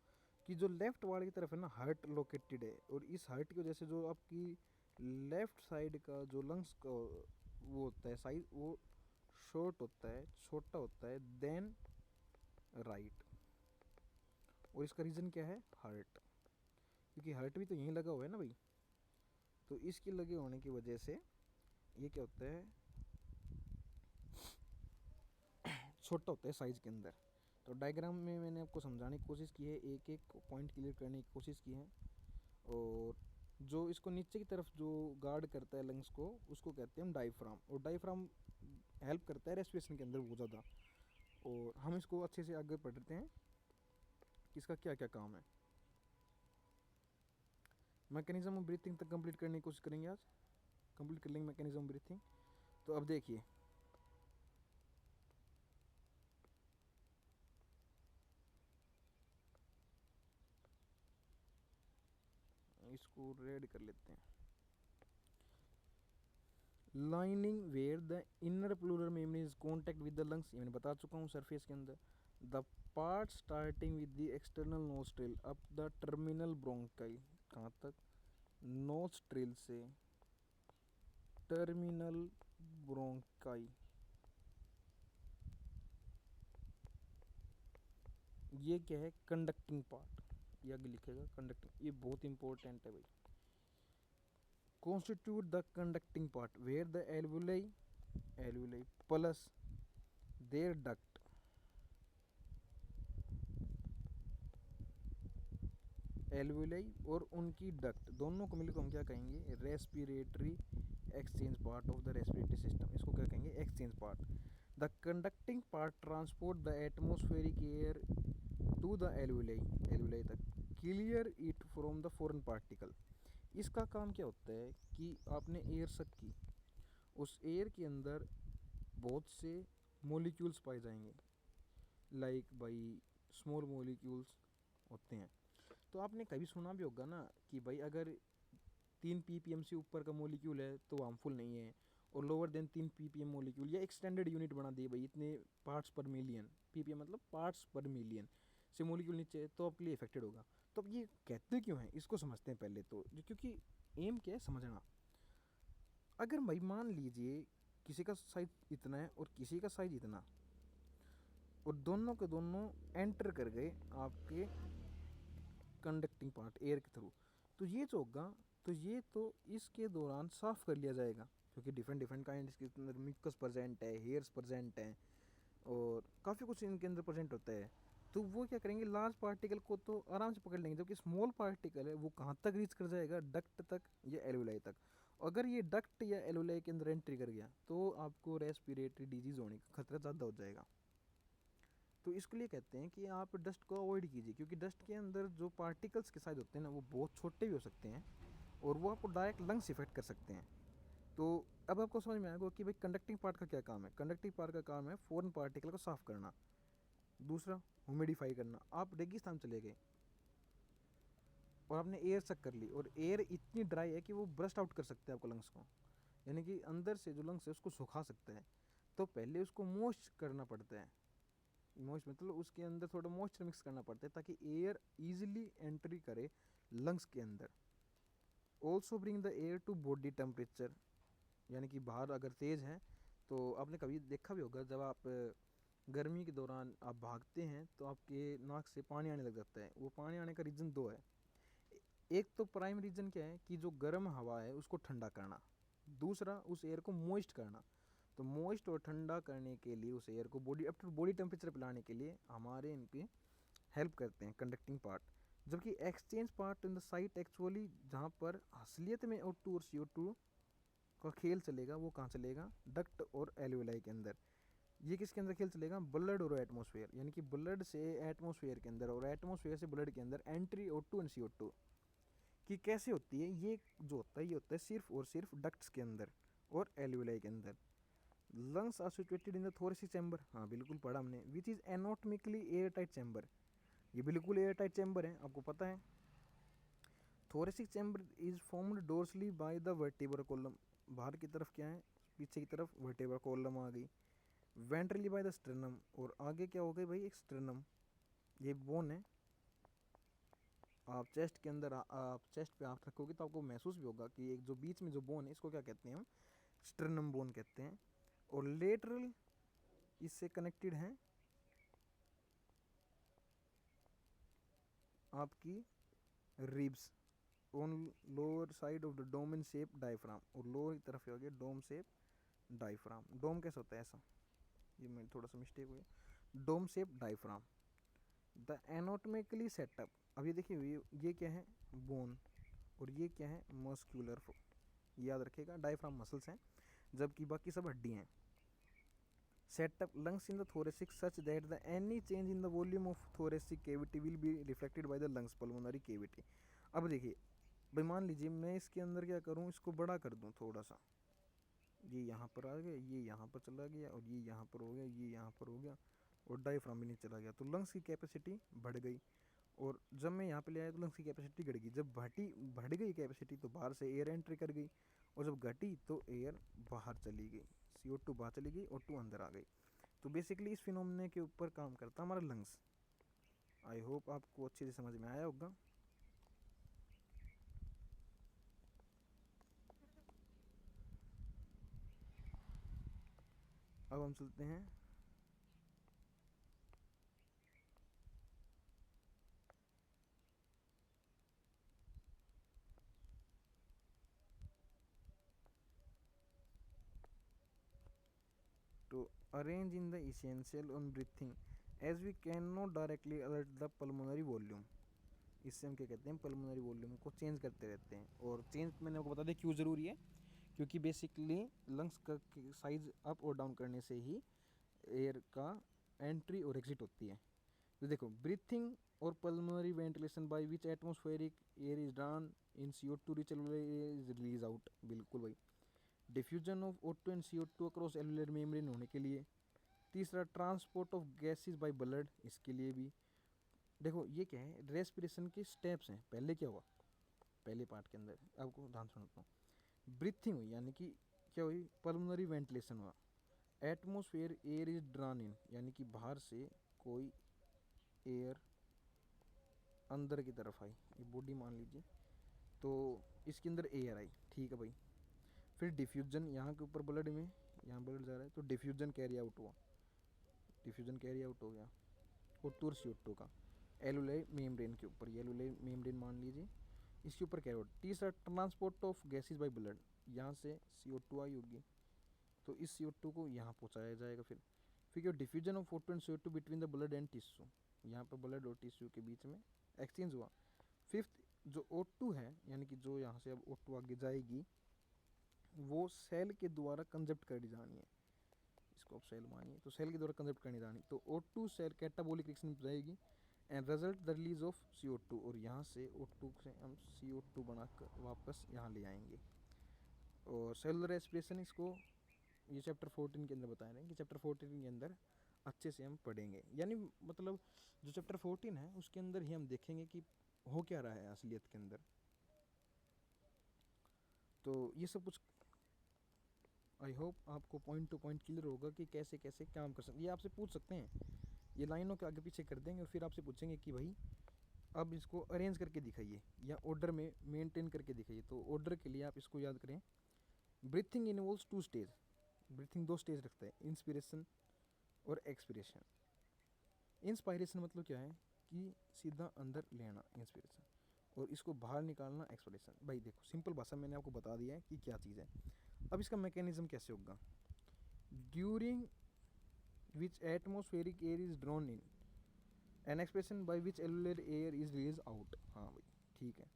कि जो लेफ्ट वाले की तरफ है ना, हार्ट लोकेटेड है, और इस हार्ट की वजह से जो आपकी लेफ्ट साइड का जो लंग्स का वो होता है साइज, वो शॉर्ट होता है, छोटा होता है देन राइट। और इसका रीज़न क्या है, हार्ट, क्योंकि हार्ट भी तो यहीं लगा हुआ है ना भाई। तो इसके लगे होने की वजह से ये क्या होता है, छोटा होता है साइज के अंदर। तो डायग्राम में मैंने आपको समझाने की कोशिश की है, एक एक पॉइंट क्लियर करने की कोशिश की है। और जो इसको नीचे की तरफ जो गार्ड करता है लंग्स को, उसको कहते हैं हम डायफ्राम। और डायफ्राम हेल्प करता है रेस्पिरेशन के अंदर बहुत ज़्यादा। और हम इसको अच्छे से आगे पढ़ते हैं कि इसका क्या क्या काम है। मैकेनिज्म ऑफ ब्रीथिंग तक कंप्लीट करने की कोशिश करेंगे आज, कंप्लीट कर लेंगे मैकेनिज्म ऑफ ब्रीथिंग। तो अब देखिए, इसको रेड कर लेते हैं। Lining where the inner pleural membrane is contact with the lungs, ये मैंने बता चुका हूँ, सरफेस के अंदर। The part starting with the external nostril up the terminal bronchi, कहाँ तक, नोस्ट्रिल से टर्मिनल ब्रोंकाई। ये क्या है, कंडक्टिंग पार्ट, ये आगे लिखेगा कंडक्टिंग, ये बहुत इंपॉर्टेंट है भाई। constitute the conducting part where the alveoli plus their duct alveoli और उनकी डक्ट दोनों को मिलकर हम क्या कहेंगे, respiratory exchange part of the respiratory system. इसको क्या कहेंगे, exchange part. The conducting part transport the atmospheric air to the alveoli तक, clear it from the foreign particle. इसका काम क्या होता है कि आपने एयर सक की, उस एयर के अंदर बहुत से मोलिक्यूल्स पाए जाएंगे, लाइक भाई स्मॉल मोलिक्यूल्स होते हैं। तो आपने कभी सुना भी होगा ना कि भाई अगर 3 ppm से ऊपर का मोलिक्यूल है तो हार्मफुल नहीं है, और लोअर देन 3 ppm मोलिक्यूल, या एक स्टैंडर्ड यूनिट बना दिए भाई, इतने पार्ट्स पर मिलियन, ppm मतलब पार्ट्स पर मिलियन से मोलिक्यूल नीचे है तो आपके लिए इफेक्टेड होगा। तो अब ये कहते क्यों हैं, इसको समझते हैं पहले तो, क्योंकि एम क्या है समझना। अगर भाई मान लीजिए किसी का साइज इतना है और किसी का साइज इतना, और दोनों के दोनों एंटर कर गए आपके कंडक्टिंग पार्ट एयर के थ्रू, तो ये जो होगा, तो ये तो इसके दौरान साफ़ कर लिया जाएगा, क्योंकि डिफरेंट डिफरेंट काइंड इसके अंदर मिक्स प्रेजेंट है, हेयर्स प्रेजेंट हैं, और काफ़ी कुछ इनके अंदर प्रेजेंट होता है। तो वो क्या करेंगे, लार्ज पार्टिकल को तो आराम से पकड़ लेंगे, जबकि स्मॉल पार्टिकल है वो कहाँ तक रीच कर जाएगा, डक्ट तक या एल्वुलाई तक। अगर ये डक्ट या एल्वुलाई के अंदर एंट्री कर गया तो आपको रेस्पिरेटरी डिजीज़ होने का खतरा ज़्यादा हो जाएगा। तो इसके लिए कहते हैं कि आप डस्ट को अवॉइड कीजिए, क्योंकि डस्ट के अंदर जो पार्टिकल्स के साइज होते हैं ना, वो बहुत छोटे भी हो सकते हैं, और वो आपको डायरेक्ट लंग्स इफेक्ट कर सकते हैं। तो अब आपको समझ में आएगा कि भाई कंडक्टिंग पार्ट का क्या काम है। कंडक्टिंग पार्ट का काम है फॉरेन पार्टिकल को साफ करना, दूसरा ह्यूमिडिफाई करना। आप रेगिस्तान चले गए और आपने एयर सक कर ली, और एयर इतनी ड्राई है कि वो ब्रस्ट आउट कर सकते हैं आपको लंग्स को, यानी कि अंदर से जो लंग्स है उसको सुखा सकता है, तो पहले उसको मॉइस्ट करना पड़ता है। मॉइस्ट मतलब उसके अंदर थोड़ा मॉइस्चर मिक्स करना पड़ता है ताकि एयर इजीली एंट्री करे लंग्स के अंदर। Also bring the air to body temperature, यानी कि बाहर अगर तेज़ है तो आपने कभी देखा भी होगा जब आप गर्मी के दौरान आप भागते हैं तो आपके नाक से पानी आने लग जाता है। वो पानी आने का रीज़न दो है। एक तो प्राइम रीज़न क्या है कि जो गर्म हवा है उसको ठंडा करना, दूसरा उस एयर को मॉइस्ट करना। तो मॉइस्ट और ठंडा करने के लिए उस एयर को body up to body temperature पे लाने के लिए हमारे इनके हेल्प करते हैं कंडक्टिंग पार्ट। जबकि exchange part in the site actually जहाँ पर असलियत में O2 और CO2 का खेल चलेगा वो कहाँ चलेगा, डक्ट और एल्वेलाई के अंदर। ये किसके अंदर खेल चलेगा, ब्लड और एटमॉस्फेयर, यानी कि ब्लड से एटमॉस्फेयर के अंदर और एटमॉस्फेयर से ब्लड के अंदर एंट्री O2 एंड CO2 कि कैसे होती है। ये जो होता है ये होता है सिर्फ और सिर्फ डक्ट्स के अंदर और एल्वेलाई के अंदर। Lungs are situated in the thoracic chamber, हाँ बिल्कुल पढ़ा हमने, which is anatomically air tight chamber. ये बिल्कुल एयर टाइट चैम्बर है, आपको पता है। Thoracic chamber is formed dorsally by the vertebral column, बाहर की तरफ क्या है, पीछे की तरफ वर्टिब्रल कॉलम आ गई। वेंट्रली बाय द स्टर्नम, और आगे क्या हो गई भाई, एक स्टर्नम, ये बोन है। आप चेस्ट के अंदर आप चेस्ट पे हाथ रखोगे तो आपको महसूस भी होगा कि एक जो बीच में जो बोन है इसको क्या कहते हैं हम, स्टर्नम बोन कहते हैं। और लेटरल इससे कनेक्टेड है आपकी ribs on lower side of the dome in shape diaphragm, और लोअर की तरफ हो गया डोम शेप डायफ्राम। डोम कैसे होता है ऐसा, ये मैं थोड़ा सा मिस्टेक हो गया, dome shape diaphragm. The anatomically setup, अब ये देखिए ये क्या है, बोन, और ये क्या है, मस्क्यूलर, याद रखिएगा डायफ्राम मसल्स हैं जबकि बाकी सब हड्डी हैं। Setup lungs in the thoracic such that the any change in the volume of thoracic cavity will be reflected by the lungs pulmonary cavity। अब देखिए भाई मान लीजिए मैं इसके अंदर क्या करूँ, इसको बड़ा कर दूँ थोड़ा सा, ये यहाँ पर आ गया, ये यहाँ पर चला गया, और ये यहाँ पर हो गया, ये यहाँ पर हो गया, और डायफ्राम भी नहीं चला गया, तो लंग्स की कैपेसिटी बढ़ गई। और जब मैं यहाँ पे ले आया तो लंग्स की कैपेसिटी घट गई। जब बढ़ गई कैपेसिटी तो बाहर से एयर एंट्री कर गई, और जब घटी तो एयर बाहर चली गई, CO2 बाहर चली गई, O2 अंदर आ गई। तो बेसिकली इस फिनोमेना के ऊपर काम करता हमारा लंग्स। आई होप आपको अच्छे से समझ में आया होगा। अब हम चलते हैं to arrange in the essential on breathing as we cannot directly alert the pulmonary volume। इससे हम क्या कहते हैं, पल्मोनरी वॉल्यूम को चेंज करते रहते हैं। और चेंज मैंने आपको बता दिया क्यों ज़रूरी है, क्योंकि बेसिकली लंग्स का साइज अप और डाउन करने से ही एयर का एंट्री और एग्जिट होती है। तो देखो ब्रीथिंग और pulmonary ventilation by which atmospheric air is drawn in CO2 rich is release out, बिल्कुल भाई। Diffusion of O2 and CO2 across alveolar membrane होने के लिए। तीसरा transport of gases by blood, इसके लिए भी। देखो ये क्या है, रेस्पिरेशन के स्टेप्स हैं। पहले क्या हुआ, पहले पार्ट के अंदर आपको ध्यान सुनाता हूँ। ब्रीथिंग हुई यानी कि क्या हुई, पल्मोनरी वेंटिलेशन हुआ। एटमॉस्फेयर एयर इज ड्रॉन इन, यानी कि बाहर से कोई एयर अंदर की तरफ आई, ये बॉडी मान लीजिए, तो इसके अंदर एयर आई, ठीक है भाई। फिर डिफ्यूजन, यहाँ के ऊपर ब्लड में, यहाँ ब्लड जा रहा है तो डिफ्यूजन कैरी आउट हुआ, डिफ्यूजन कैरी आउट हो गया O2 और CO2 का एलुलर मेम्ब्रेन के ऊपर, ये एलुलर मेम्ब्रेन मान लीजिए, इसके ऊपर कैरी आउट। तीसरा transport of gases by blood, यहाँ से CO2 आई होगी तो इस CO2 को यहाँ पहुँचाया जाएगा। फिर क्या, diffusion of O2 and CO2 between the blood and tissue, यहाँ पर ब्लड और टिश्यू के बीच में एक्सचेंज हुआ। फिफ्थ जो O2 है, यानी कि जो यहाँ से अब O2 आगे जाएगी वो सेल के द्वारा कंजप्ट करी जानी है, इसको आप सेल मानिए, तो सेल के द्वारा कंजप्ट करनी जानी, तो O2 सेल कैटाबॉलिक रिएक्शन में जाएगी and result the release of CO2, और यहाँ से O2 से हम CO2 बनाकर वापस यहाँ ले आएंगे। और सेलुलर रेस्पिरेशन, इसको ये चैप्टर 14 के अंदर बता रहे हैं कि चैप्टर 14 के अंदर अच्छे से हम पढ़ेंगे, यानी मतलब जो चैप्टर 14 है उसके अंदर ही हम देखेंगे कि हो क्या रहा है असलियत के अंदर। तो ये सब कुछ आई होप आपको पॉइंट टू पॉइंट क्लियर होगा कि कैसे कैसे काम कर सकते। ये आपसे पूछ सकते हैं, ये लाइनों के आगे पीछे कर देंगे और फिर आपसे पूछेंगे कि भाई अब इसको अरेंज करके दिखाइए या ऑर्डर में मेंटेन करके दिखाइए। तो ऑर्डर के लिए आप इसको याद करें, breathing involves 2 stage. Breathing 2 stage रखता है, इंस्पिरेशन और एक्सपिरेशन। इंस्पायरेशन मतलब क्या है कि सीधा अंदर लेना इंस्पिरेशन, और इसको बाहर निकालना एक्सपिरेशन। भाई देखो सिंपल भाषा मैंने आपको बता दिया है कि क्या चीज़ है। अब इसका मैकेनिज्म कैसे होगा, during which atmospheric air is drawn in, an expression by which alveolar air is release out. हाँ भाई ठीक है।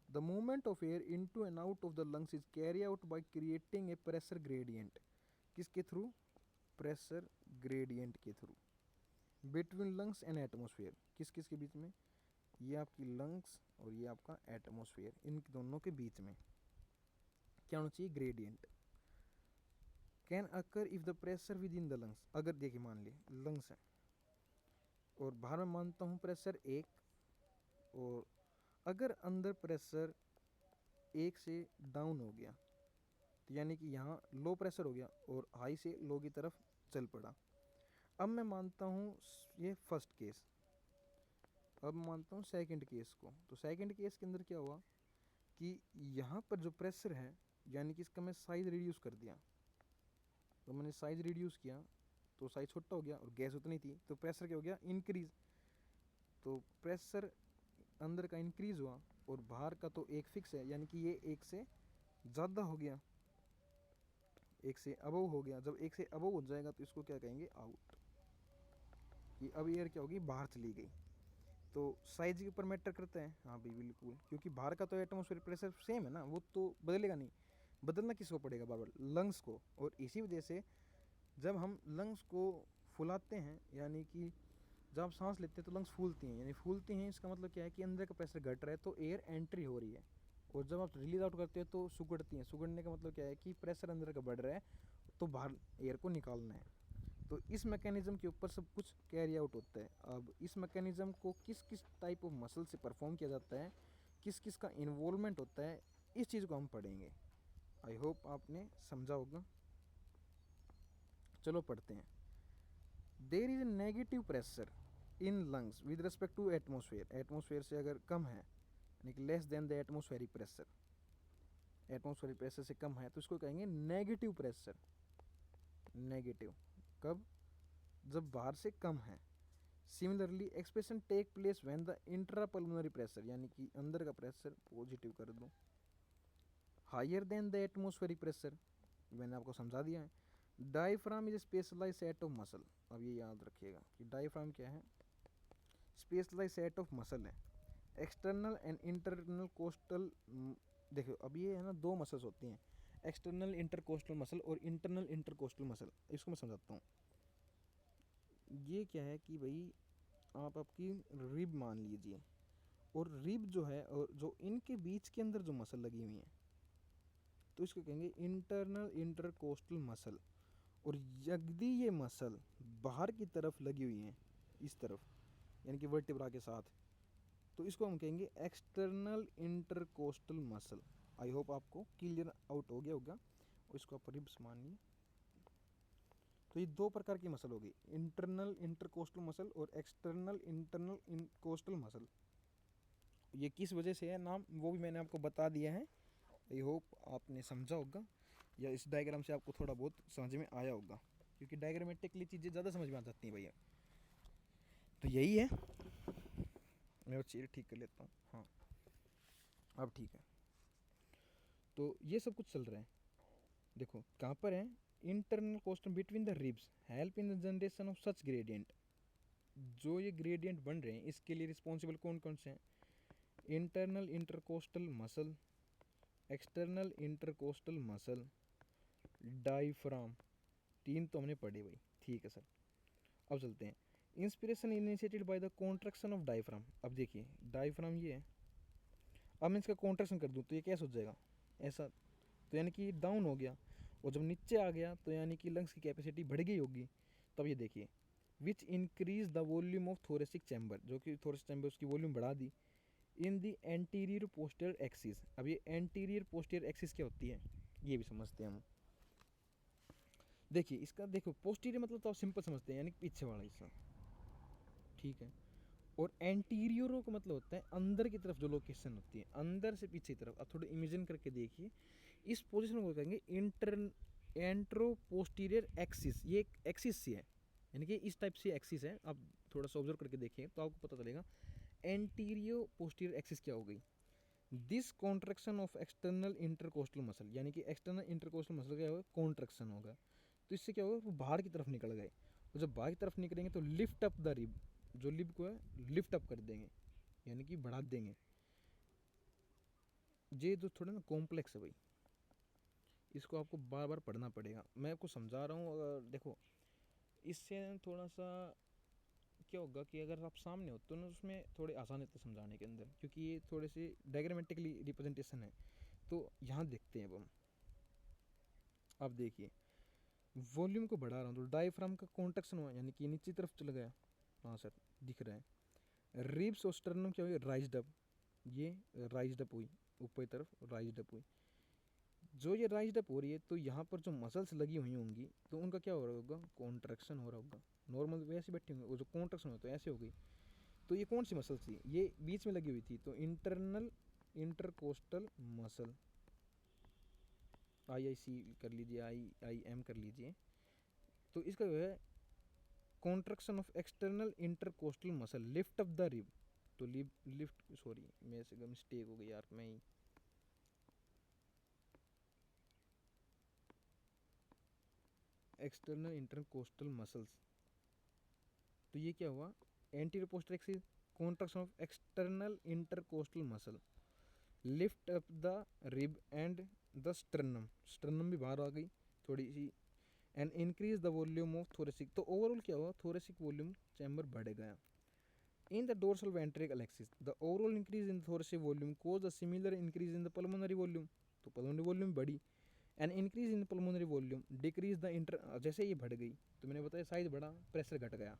The movement of air into and out of the lungs is carry out by creating a pressure gradient. किसके through, pressure gradient के through. Between lungs and atmosphere, किस किस के बीच में, ये आपकी लंग्स और ये आपका एटमोसफेयर, इन दोनों के बीच में क्या होना चाहिए, gradient. Can occur if the pressure with in the lungs, अगर देखिए मान लिए लंग्स है और बाहर में मानता हूँ प्रेशर 1, और अगर अंदर प्रेशर 1 से डाउन हो गया तो यानी कि यहाँ लो प्रेशर हो गया और हाई से लो की तरफ चल पड़ा। अब मैं मानता हूँ ये फर्स्ट केस, अब मानता हूँ सेकंड केस को। तो सेकंड केस के अंदर क्या हुआ कि यहाँ पर जो प्रेशर है यानी कि इसका मैं साइज़ रिड्यूस कर दिया। तो मैंने साइज़ रिड्यूस किया तो साइज़ छोटा हो गया और गैस उतनी थी, तो प्रेशर क्या हो गया, इंक्रीज। तो प्रेशर अंदर का इंक्रीज हुआ और बाहर का तो एक फिक्स है, यानी कि ये 1 से ज़्यादा हो गया, 1 से अबव हो गया। जब 1 से अबव हो जाएगा तो इसको क्या कहेंगे, आउट। कि अब एयर क्या होगी, बाहर चली गई। तो साइज के ऊपर मैटर करता है, हाँ भाई बिल्कुल, क्योंकि बाहर का तो एटमॉस्फेयर प्रेशर सेम है ना, वो तो बदलेगा नहीं। बदलना किसको पड़ेगा, बार बार लंग्स को। और इसी वजह से जब हम लंग्स को फुलाते हैं, यानी कि जब आप सांस लेते हैं तो लंग्स फूलती हैं, यानी फूलती हैं इसका मतलब क्या है कि अंदर का प्रेशर घट रहा है तो एयर एंट्री हो रही है। और जब आप रिलीज आउट करते हैं तो सुगड़ती हैं, सुगड़ने का मतलब क्या है कि प्रेशर अंदर का बढ़ रहा है तो बाहर एयर को निकालना है। तो इस मैकेनिज़्म के ऊपर सब कुछ कैरी आउट होता है। अब इस मैकेनिज़्म को किस किस टाइप ऑफ मसल से परफॉर्म किया जाता है, किस किस का इन्वॉल्वमेंट होता है, इस चीज़ को हम पढ़ेंगे। आई होप आपने समझा होगा। चलो पढ़ते हैं। There is negative pressure in lungs with respect to atmosphere. Atmosphere से अगर कम है यानी कि less than the atmospheric pressure, atmospheric pressure से कम है तो इसको कहेंगे नेगेटिव प्रेशर। नेगेटिव कब, जब बाहर से कम है। Similarly expression take place when the intrapulmonary pressure, यानी कि अंदर का प्रेशर पॉजिटिव कर दो, higher than the atmospheric pressure, मैंने आपको समझा दिया है। Diaphragm is specialise set of muscle. अब ये याद रखिएगा कि डायफ्राम क्या है, स्पेशलाइज सेट ऑफ मसल है। एक्सटर्नल एंड इंटरनल कोस्टल, देखो अब ये है ना, 2 मसल्स होती हैं, एक्सटर्नल इंटरकोस्टल मसल और इंटरनल इंटरकोस्टल मसल। इसको मैं समझाता हूँ। ये क्या है कि भाई आप आपकी रिब मान लीजिए, और रिब जो है और जो इनके बीच के अंदर जो मसल लगी हुई है तो इसको कहेंगे इंटरनल इंटरकोस्टल मसल। और यदि ये मसल बाहर की तरफ लगी हुई हैं, इस तरफ यानी कि वर्टिब्रा के साथ, तो इसको हम कहेंगे external intercostal muscle. I hope आपको क्लियर आउट हो गया होगा। और इसको आप रिब्स मानिए। तो ये 2 प्रकार की मसल होगी, इंटरनल इंटरकोस्टल मसल और एक्सटर्नल इंटरनल कोस्टल मसल। ये किस वजह से है नाम, वो भी मैंने आपको बता दिया है। आई होप आपने समझा होगा, या इस डायग्राम से आपको थोड़ा बहुत समझ में आया होगा, क्योंकि डायग्रामेटिकली चीज़ें ज़्यादा समझ में आ जाती हैं भैया। तो यही है, मैं वो चीज़ ठीक कर लेता हूँ। हाँ अब ठीक है। तो ये सब कुछ चल रहा है, देखो कहाँ पर है, internal coastal between the ribs help in the generation of such gradient. जो ये ग्रेडियंट बन रहे हैं इसके लिए रिस्पॉन्सिबल कौन कौन से हैं, internal intercostal muscle, external intercostal muscle, diaphragm. 3 तो हमने पढ़े भाई, ठीक है सर। अब चलते हैं, inspiration initiated by the contraction of diaphragm. अब देखिए डायफ्राम ये है, अब मैं इसका कॉन्ट्रैक्शन कर दूँ तो ये कैसे हो जाएगा, ऐसा, तो यानी कि डाउन हो गया। और जब नीचे आ गया तो यानी कि लंग्स की कैपेसिटी बढ़ गई होगी। तब ये देखिए, which increase the volume of thoracic chamber, जो कि थोरेसिक चैम्बर उसकी वॉल्यूम बढ़ा दी। In the anterior posterior axis. अब ये एंटीरियर पोस्टीरियर एक्सिस क्या होती है ये भी समझते हैं हम। देखिए इसका, देखो पोस्टीरियर मतलब तो आप सिंपल समझते हैं, यानी कि पीछे वाला हिस्सा, ठीक है। और एंटीरियरो का मतलब होता है अंदर की तरफ जो लोकेशन होती है, अंदर से पीछे की तरफ। आप थोड़ा इमेजिन करके देखिए, इस पोजीशन को कहेंगे इंटर एंट्रो पोस्टीरियर एक्सिस। ये एक एक्सिस सी है, यानी कि इस टाइप से एक्सिस है। आप थोड़ा सा ऑब्जर्व करके देखिए तो आपको पता चलेगा एंटीरियो पोस्टीरियर एक्सिस क्या हो गई। This contraction of external intercostal muscle, यानी कि एक्सटर्नल इंटरकोस्टल मसल क्या होगा, कॉन्ट्रैक्शन होगा। तो इससे क्या होगा, वो बाहर की तरफ निकल गए, और जब बाहर की तरफ निकलेंगे तो लिफ्ट अप द रिब, जो लिब को है लिफ्ट अप कर देंगे, यानी कि बढ़ा देंगे। ये जो थोड़ा ना कॉम्प्लेक्स है भाई, इसको आपको बार बार पढ़ना पड़ेगा। मैं आपको समझा रहा हूँ, अगर देखो इससे थोड़ा सा क्या होगा कि अगर आप सामने हो तो ना उसमें थोड़ी आसान होता है समझाने के अंदर, क्योंकि ये थोड़े से डायग्रामेटिकली रिप्रेजेंटेशन है। तो यहाँ देखते हैं अब हम, आप देखिए वॉल्यूम को बढ़ा रहा हूँ तो डायफ्राम का कॉन्ट्रैक्शन हुआ, यानी कि नीचे तरफ चला गया। हाँ सर दिख रहा है। रिब्स और स्टर्नम क्या हुई, राइज्ड अप, ये राइज्ड अप हुई, ऊपर की तरफ राइज्ड अप हुई। जो ये राइज्ड अप हो रही है तो यहाँ पर जो मसल्स लगी हुई होंगी तो उनका क्या हो रहा होगा, कॉन्ट्रैक्शन हो रहा होगा। नॉर्मल वैसे बैठे होंगे, वो जो कॉन्ट्रैक्शन हो तो ऐसे हो गई। तो ये कौन सी मसल थी, ये बीच में लगी हुई थी, तो इंटरनल इंटरकोस्टल मसल, आई आई सी कर लीजिए, आई आई एम कर लीजिए। तो इसका जो है contraction of external intercostal muscle lift up the rib. तो लिफ्ट, सॉरी मेरे से मिस्टेक हो गई यार, मैं ही एक्सटर्नल इंटरकोस्टल मसल्स। तो ये क्या हुआ, anterior posterior axis, contraction of external intercostal muscle lift up the rib and the sternum, sternum भी बाहर आ गई थोड़ी सी, and increase the volume of thoracic. तो ओवरऑल क्या हुआ, थोरेसिक वॉल्यूम चैम्बर बढ़ गया। In the dorsal ventral axis the overall increase in thoracic volume cause a similar increase in the pulmonary volume. तो पल्मोनरी वॉल्यूम बढ़ी, and increase in pulmonary volume decrease the inter, जैसे ये बढ़ गई तो मैंने बताया साइज बढ़ा, प्रेशर घट गया।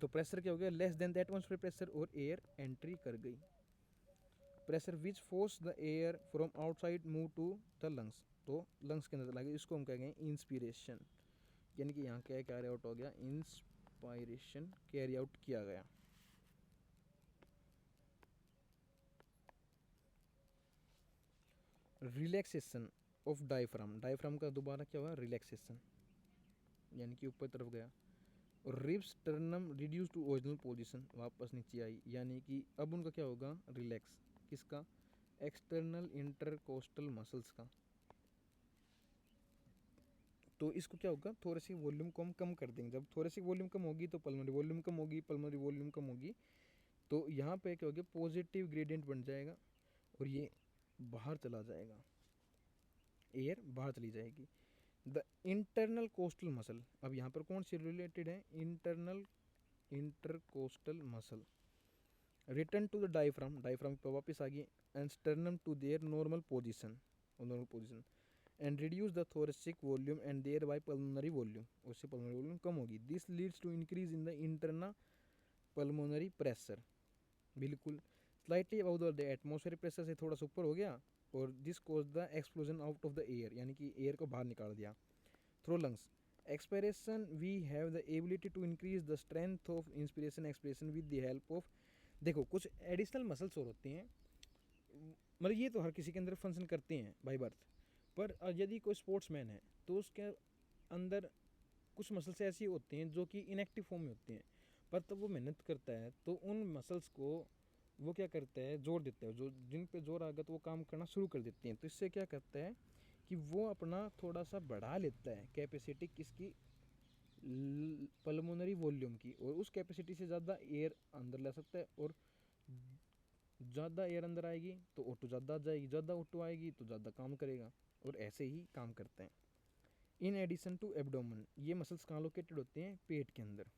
तो प्रेशर क्या हो गया, less than the atmospheric pressure, और एयर एंट्री कर गई। Pressure which force the air from outside move to the lungs. तो लंग्स के अंदर लगे, इसको हम कहेंगे इंस्पिरेशन, यानी कि यहाँ क्या कैरी आउट हो गया, इंस्पायरेशन कैरी आउट किया गया। रिलैक्सेशन ऑफ डायफ्राम, डायफ्राम का दोबारा क्या हुआ, रिलैक्सेशन, यानी कि ऊपर तरफ गया। और ribs sternum reduce to original position, वापस नीचे आई, यानी कि अब उनका क्या होगा, रिलैक्स, किसका, एक्सटर्नल इंटरकोस्टल मसल्स का। तो इसको क्या होगा, थोरेसिक वॉल्यूम को हम कम कर देंगे। जब थोरेसिक वॉल्यूम कम होगी तो पल्मोनरी वॉल्यूम कम होगी, पल्मोनरी वॉल्यूम कम होगी तो यहाँ पे क्या होगा, पॉजिटिव ग्रेडियंट बन जाएगा, और ये बाहर चला जाएगा, एयर बाहर चली जाएगी। द इंटरनल कोस्टल मसल, अब यहाँ पर कौन सी रिलेटेड है, internal intercostal muscle return to the diaphragm, diaphragm पर वापस आ गई, and sternum to their normal position, normal position, and reduce the thoracic volume and thereby pulmonary volume, उससे पल्मोनरी वॉल्यूम कम होगी। This leads to increase in the intra pulmonary pressure, बिल्कुल slightly above the atmospheric pressure से थोड़ा सा ऊपर हो गया, और this cause the explosion out of the air, यानी कि एयर को बाहर निकाल दिया through lungs. Expiration we have the ability to increase the strength of inspiration expiration with the help of, देखो कुछ एडिशनल मसल्स और होती हैं, मतलब ये तो हर किसी के अंदर फंक्शन करते हैं बाई बर्थ। पर यदि कोई स्पोर्ट्समैन है तो उसके अंदर कुछ मसल्स ऐसी होती हैं जो कि इनएक्टिव फॉर्म में होती हैं, पर तब वो मेहनत करता है तो उन मसल्स को वो क्या करता है, जोर देता है, जो जिन पे जोर आ गया तो वो काम करना शुरू कर देती हैं। तो इससे क्या करता है कि वो अपना थोड़ा सा बढ़ा लेता है कैपेसिटी किसकी, पल्मोनरी वॉल्यूम की, और उस कैपेसिटी से ज़्यादा एयर अंदर ले सकता है, और ज़्यादा एयर अंदर आएगी तो ऑटो ज़्यादा जाएगी, ज़्यादा ऑटो आएगी तो ज़्यादा काम करेगा, और ऐसे ही काम करते हैं। इन एडिशन टू एब्डोमेन, ये मसल्स कहाँ लोकेटेड होते हैं, पेट के अंदर।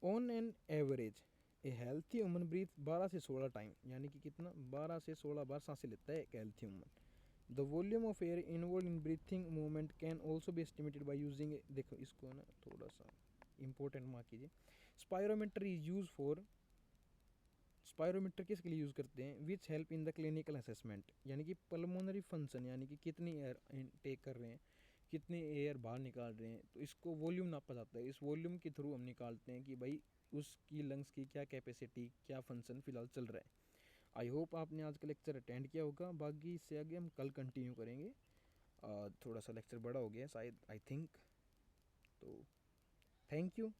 On an average a healthy human breath 12 से 16 टाइम, यानी कि कितना, 12 से 16 बार सांसें लेता है एक healthy human. The volume of air involve in breathing movement can also be estimated by using, देखो इसको ना थोड़ा सा इंपॉर्टेंट मार्क कीजिए, spirometer is use for spirometer किसके लिए यूज़ करते हैं? विच help in the clinical assessment, यानी कि पल्मोनरी फंक्शन, यानी कि कितनी एयर इनटेक कर रहे हैं, कितनी एयर बाहर निकाल रहे हैं, तो इसको वॉल्यूम नापा जाता है। इस वॉल्यूम के थ्रू हम निकालते हैं कि भाई उसकी लंग्स की क्या कैपेसिटी, क्या फंक्शन फ़िलहाल चल रहा है। आई होप आपने आज का लेक्चर अटेंड किया होगा। बाकी इससे आगे हम कल कंटिन्यू करेंगे। थोड़ा सा लेक्चर बड़ा हो गया शायद, आई थिंक। तो थैंक यू।